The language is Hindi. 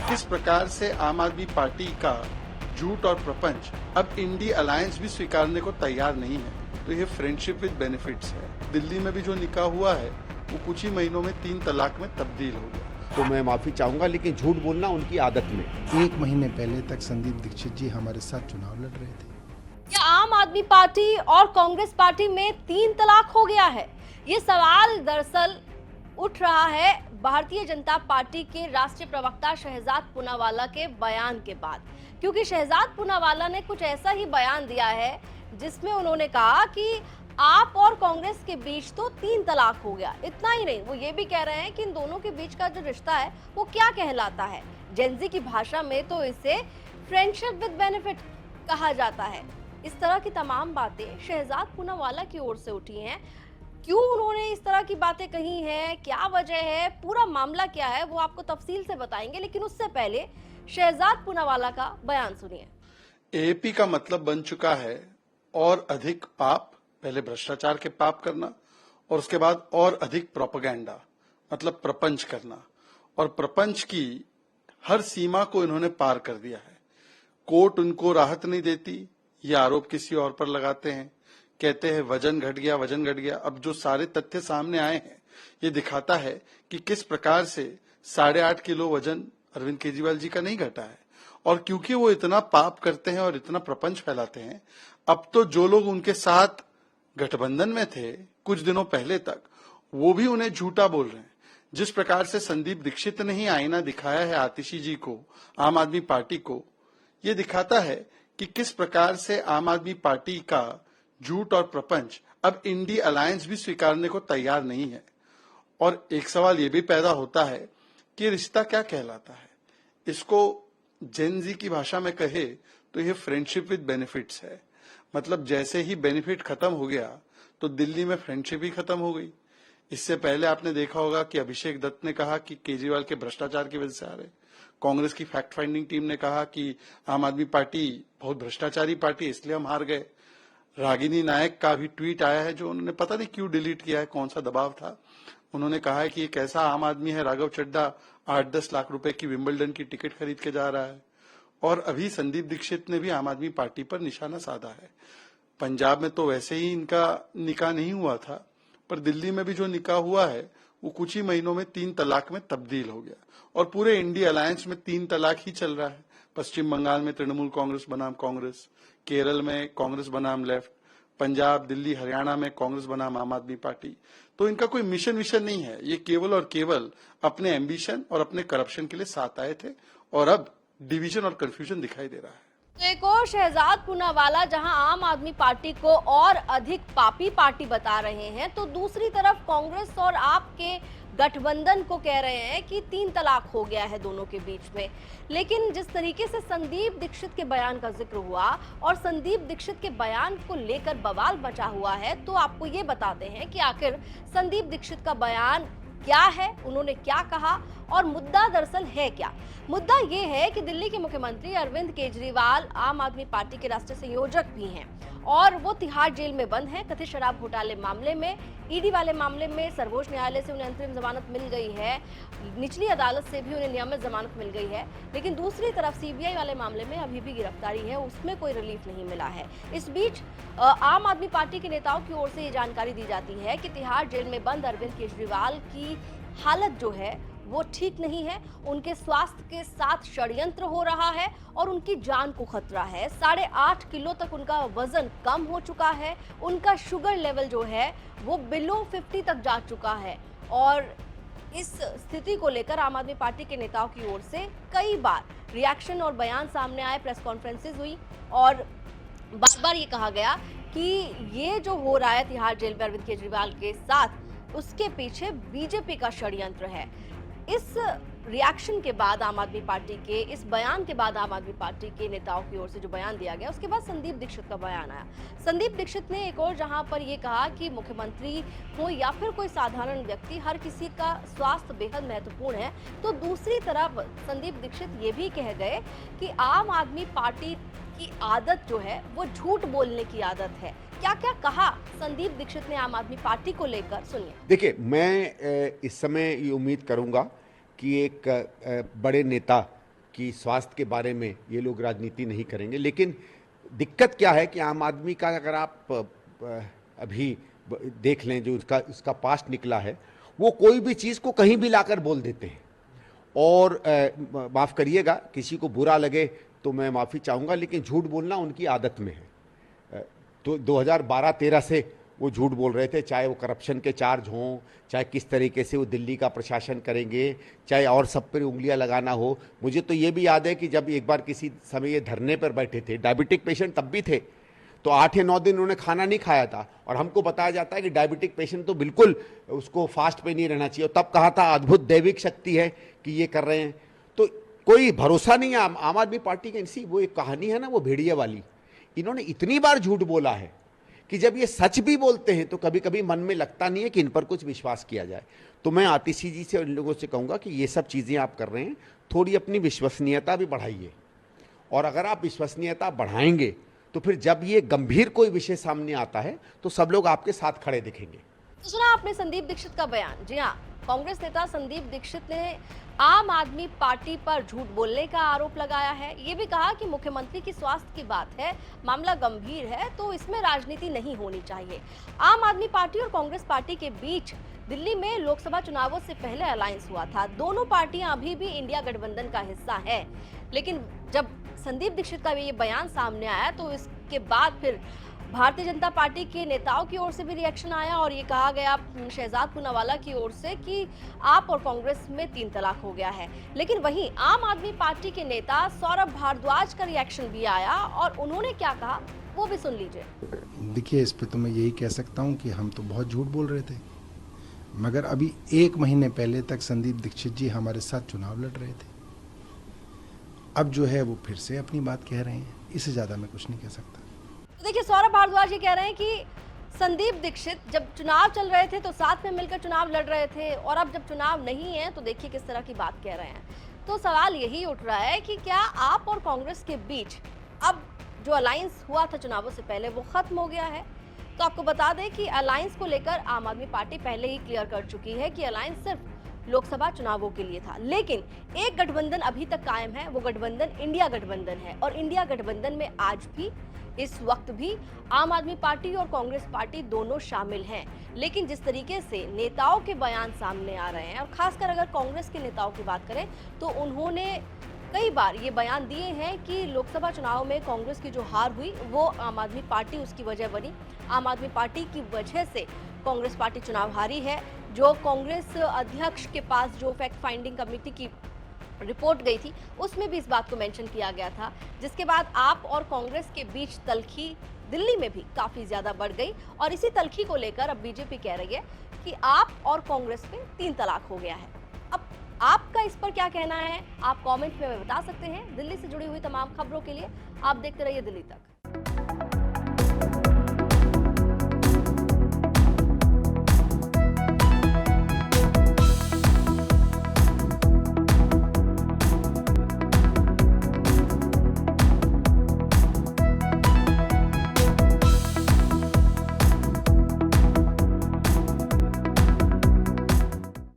किस प्रकार से आम आदमी पार्टी का झूठ और प्रपंच अब इंडी अलायंस भी स्वीकारने को तैयार नहीं है। तो ये फ्रेंडशिप विद बेनिफिट्स है। दिल्ली में भी जो निकाह हुआ है वो कुछ ही महीनों में 3 तलाक में तब्दील हो गया। तो मैं माफी चाहूंगा, लेकिन झूठ बोलना उनकी आदत में। 1 महीने पहले तक संदीप दीक्षित जी हमारे साथ चुनाव लड़ रहे थे। क्या आम आदमी पार्टी और कांग्रेस पार्टी में 3 तलाक हो गया है? ये सवाल दरअसल उठ रहा है भारतीय जनता पार्टी के राष्ट्रीय प्रवक्ता शहजाद पूनावाला के बयान के बाद, क्योंकि शहजाद पूनावाला ने कुछ ऐसा ही बयान दिया है जिसमें उन्होंने कहा कि आप और कांग्रेस के बीच तो 3 तलाक हो गया। इतना ही नहीं, वो ये भी कह रहे हैं कि इन दोनों के बीच का जो रिश्ता है वो क्या कहलाता है। जेनजी की भाषा में तो इसे फ्रेंडशिप विद बेनिफिट कहा जाता है। इस तरह की तमाम बातें शहजाद पूनावाला की ओर से उठी हैं। क्यों उन्होंने इस तरह की बातें कही हैं, क्या वजह है, पूरा मामला क्या है, वो आपको तफसील से बताएंगे। लेकिन उससे पहले शहजाद पूनावाला का बयान सुनिए। एपी का मतलब बन चुका है और अधिक पाप, पहले भ्रष्टाचार के पाप करना और उसके बाद और अधिक प्रोपेगेंडा, मतलब प्रपंच करना। और प्रपंच की हर सीमा को इन्होंने पार कर दिया है। कोर्ट उनको राहत नहीं देती, ये आरोप किसी और पर लगाते हैं, कहते हैं वजन घट गया, वजन घट गया। अब जो सारे तथ्य सामने आए हैं ये दिखाता है कि किस प्रकार से 8.5 किलो वजन अरविंद केजरीवाल जी का नहीं घटा है। और क्योंकि वो इतना पाप करते हैं और इतना प्रपंच फैलाते हैं, अब तो जो लोग उनके साथ गठबंधन में थे कुछ दिनों पहले तक, वो भी उन्हें झूठा बोल रहे हैं। जिस प्रकार से संदीप दीक्षित ने ही आईना दिखाया है आतिशी जी को, आम आदमी पार्टी को, ये दिखाता है कि किस प्रकार से आम आदमी पार्टी का झूठ और प्रपंच अब इंडी अलायंस भी स्वीकारने को तैयार नहीं है। और एक सवाल ये भी पैदा होता है कि रिश्ता क्या कहलाता है। इसको जेनजी की भाषा में कहे तो ये फ्रेंडशिप विद बेनिफिट्स है। मतलब जैसे ही बेनिफिट खत्म हो गया तो दिल्ली में फ्रेंडशिप ही खत्म हो गई। इससे पहले आपने देखा होगा कि अभिषेक दत्त ने कहा कि केजरीवाल के भ्रष्टाचार की वजह से आ रहे। कांग्रेस की फैक्ट फाइंडिंग टीम ने कहा कि आम आदमी पार्टी बहुत भ्रष्टाचारी पार्टी, इसलिए हम हार गए। रागिनी नायक का भी ट्वीट आया है जो उन्होंने पता नहीं क्यों डिलीट किया है, कौन सा दबाव था। उन्होंने कहा है कि ये कैसा आम आदमी है, राघव चड्ढा 8-10 लाख रुपए की विंबलडन की टिकट खरीद के जा रहा है। और अभी संदीप दीक्षित ने भी आम आदमी पार्टी पर निशाना साधा है। पंजाब में तो वैसे ही इनका निकाह नहीं हुआ था, पर दिल्ली में भी जो निकाह हुआ है वो कुछ ही महीनों में 3 तलाक में तब्दील हो गया। और पूरे इंडी अलायंस में 3 तलाक ही चल रहा है। पश्चिम बंगाल में तृणमूल कांग्रेस बनाम कांग्रेस, केरल में कांग्रेस बनाम लेफ्ट, पंजाब, दिल्ली, हरियाणा में कांग्रेस बनाम आम आदमी पार्टी। तो इनका कोई मिशन विशन नहीं है। ये केवल और केवल अपने एम्बिशन और अपने करप्शन के लिए साथ आए थे और अब डिवीजन और कंफ्यूजन दिखाई दे रहा है। तो एक और शहजाद पूनावाला जहां आम आदमी पार्टी को और अधिक पापी पार्टी बता रहे हैं, तो दूसरी तरफ कांग्रेस और आप के गठबंधन को कह रहे हैं कि 3 तलाक हो गया है दोनों के बीच में। लेकिन जिस तरीके से संदीप दीक्षित के बयान का जिक्र हुआ और संदीप दीक्षित के बयान को लेकर बवाल मचा हुआ है, तो आपको ये बताते हैं कि आखिर संदीप दीक्षित का बयान क्या है, उन्होंने क्या कहा और मुद्दा दरअसल है क्या। मुद्दा ये है कि दिल्ली के मुख्यमंत्री अरविंद केजरीवाल आम आदमी पार्टी के राष्ट्रीय संयोजक भी हैं और वो तिहाड़ जेल में बंद हैं। कथित शराब घोटाले मामले में, ईडी वाले मामले में सर्वोच्च न्यायालय से उन्हें अंतरिम जमानत मिल गई है, निचली अदालत से भी उन्हें नियमित जमानत मिल गई है। लेकिन दूसरी तरफ सीबीआई वाले मामले में अभी भी गिरफ्तारी है, उसमें कोई रिलीफ नहीं मिला है। इस बीच आम आदमी पार्टी के नेताओं की ओर से ये जानकारी दी जाती है कि तिहाड़ जेल में बंद अरविंद केजरीवाल की हालत जो है वो ठीक नहीं है, उनके स्वास्थ्य के साथ षड्यंत्र हो रहा है और उनकी जान को खतरा है। 8.5 किलो तक उनका वजन कम हो चुका है, उनका शुगर लेवल जो है वो बिलो 50 तक जा चुका है। और इस स्थिति को लेकर आम आदमी पार्टी के नेताओं की ओर से कई बार रिएक्शन और बयान सामने आए, प्रेस कॉन्फ्रेंसेज हुई और बार बार ये कहा गया कि ये जो हो रहा है तिहाड़ जेल में अरविंद केजरीवाल के साथ, उसके पीछे बीजेपी का षड्यंत्र है। इस रिएक्शन के बाद आम आदमी पार्टी के, इस बयान के बाद आम आदमी पार्टी के नेताओं की ओर से जो बयान दिया गया, उसके बाद संदीप दीक्षित का बयान आया। संदीप दीक्षित ने एक और जहां पर ये कहा कि मुख्यमंत्री हो या फिर कोई साधारण व्यक्ति, हर किसी का स्वास्थ्य बेहद महत्वपूर्ण है, तो दूसरी तरफ संदीप दीक्षित ये भी कह गए कि आम आदमी पार्टी की आदत जो है वो झूठ बोलने की आदत है। क्या क्या कहा संदीप दीक्षित ने आम आदमी पार्टी को लेकर, सुनिए। देखिए, मैं इस समय ये उम्मीद करूंगा कि एक बड़े नेता कि स्वास्थ्य के बारे में ये लोग राजनीति नहीं करेंगे। लेकिन दिक्कत क्या है कि आम आदमी का अगर आप अभी देख लें, जो इसका पास्ट निकला है, वो कोई भी चीज़ को कहीं भी लाकर बोल देते हैं। और माफ़ करिएगा, किसी को बुरा लगे तो मैं माफ़ी चाहूँगा, लेकिन झूठ बोलना उनकी आदत में है। तो 2012-13 से वो झूठ बोल रहे थे, चाहे वो करप्शन के चार्ज हों, चाहे किस तरीके से वो दिल्ली का प्रशासन करेंगे, चाहे और सब पर उंगलियां लगाना हो। मुझे तो ये भी याद है कि जब एक बार किसी समय ये धरने पर बैठे थे, डायबिटिक पेशेंट तब भी थे, तो 8 या 9 दिन उन्होंने खाना नहीं खाया था, और हमको बताया जाता है कि डायबिटिक पेशेंट तो बिल्कुल उसको फास्ट पे नहीं रहना चाहिए, और तब कहा था अद्भुत दैविक शक्ति है कि ये कर रहे हैं। तो कोई भरोसा नहीं है आम आदमी पार्टी की। इसी वो एक कहानी है ना, वो भेड़िया वाली, इन्होंने इतनी बार झूठ बोला है कि जब ये सच भी बोलते हैं तो कभी कभी मन में लगता नहीं है कि इन पर कुछ विश्वास किया जाए। तो मैं आतिशी जी से, इन लोगों से कहूँगा कि ये सब चीज़ें आप कर रहे हैं, थोड़ी अपनी विश्वसनीयता भी बढ़ाइए। और अगर आप विश्वसनीयता बढ़ाएंगे तो फिर जब ये गंभीर कोई विषय सामने आता है तो सब लोग आपके साथ खड़े दिखेंगे। तो सुना आपने संदीप दीक्षित का बयान। जी हाँ, कांग्रेस नेता संदीप दीक्षित ने आम आदमी पार्टी पर झूठ बोलने का आरोप लगाया है। ये भी कहा कि मुख्यमंत्री की स्वास्थ्य की बात है, मामला गंभीर है, तो इसमें राजनीति नहीं होनी चाहिए। आम आदमी पार्टी और कांग्रेस पार्टी के बीच दिल्ली में लोकसभा चुनावों से पहले अलायंस हुआ था। दोनों पार्टियां अभी भी इंडिया गठबंधन का हिस्सा है। लेकिन जब संदीप दीक्षित का ये बयान सामने आया तो इसके बाद फिर भारतीय जनता पार्टी के नेताओं की ओर से भी रिएक्शन आया, और ये कहा गया शहजाद पूनावाला की ओर से कि आप और कांग्रेस में 3 तलाक हो गया है। लेकिन वहीं आम आदमी पार्टी के नेता सौरभ भारद्वाज का रिएक्शन भी आया, और उन्होंने क्या कहा वो भी सुन लीजिए। देखिए, इस पे तो मैं यही कह सकता हूँ कि हम तो बहुत झूठ बोल रहे थे, मगर अभी 1 महीने पहले तक संदीप दीक्षित जी हमारे साथ चुनाव लड़ रहे थे। अब जो है वो फिर से अपनी बात कह रहे हैं, इससे ज़्यादा मैं कुछ नहीं कह सकता। तो देखिए, सौरभ भारद्वाज ये कह रहे हैं कि संदीप दीक्षित जब चुनाव चल रहे थे तो साथ में मिलकर चुनाव लड़ रहे थे, और अब जब चुनाव नहीं है तो देखिए किस तरह की बात कह रहे हैं। तो सवाल यही उठ रहा है कि क्या आप और कांग्रेस के बीच अब जो अलायंस हुआ था चुनावों से पहले वो खत्म हो गया है? तो आपको बता दें कि अलायंस को लेकर आम आदमी पार्टी पहले ही क्लियर कर चुकी है कि अलायंस सिर्फ लोकसभा चुनावों के लिए था। लेकिन एक गठबंधन अभी तक कायम है, वो गठबंधन इंडिया गठबंधन है, और इंडिया गठबंधन में आज भी, इस वक्त भी आम आदमी पार्टी और कांग्रेस पार्टी दोनों शामिल हैं। लेकिन जिस तरीके से नेताओं के बयान सामने आ रहे हैं, और खासकर अगर कांग्रेस के नेताओं की बात करें तो उन्होंने कई बार ये बयान दिए हैं कि लोकसभा चुनाव में कांग्रेस की जो हार हुई वो आम आदमी पार्टी उसकी वजह बनी, आम आदमी पार्टी की वजह से कांग्रेस पार्टी चुनाव हारी है। जो कांग्रेस अध्यक्ष के पास जो फैक्ट फाइंडिंग कमेटी की रिपोर्ट गई थी उसमें भी इस बात को मेंशन किया गया था, जिसके बाद आप और कांग्रेस के बीच तल्खी दिल्ली में भी काफी ज्यादा बढ़ गई। और इसी तल्खी को लेकर अब बीजेपी कह रही है कि आप और कांग्रेस में 3 तलाक हो गया है। अब आपका इस पर क्या कहना है, आप कमेंट में बता सकते हैं। दिल्ली से जुड़ी हुई तमाम खबरों के लिए आप देखते रहिए दिल्ली तक।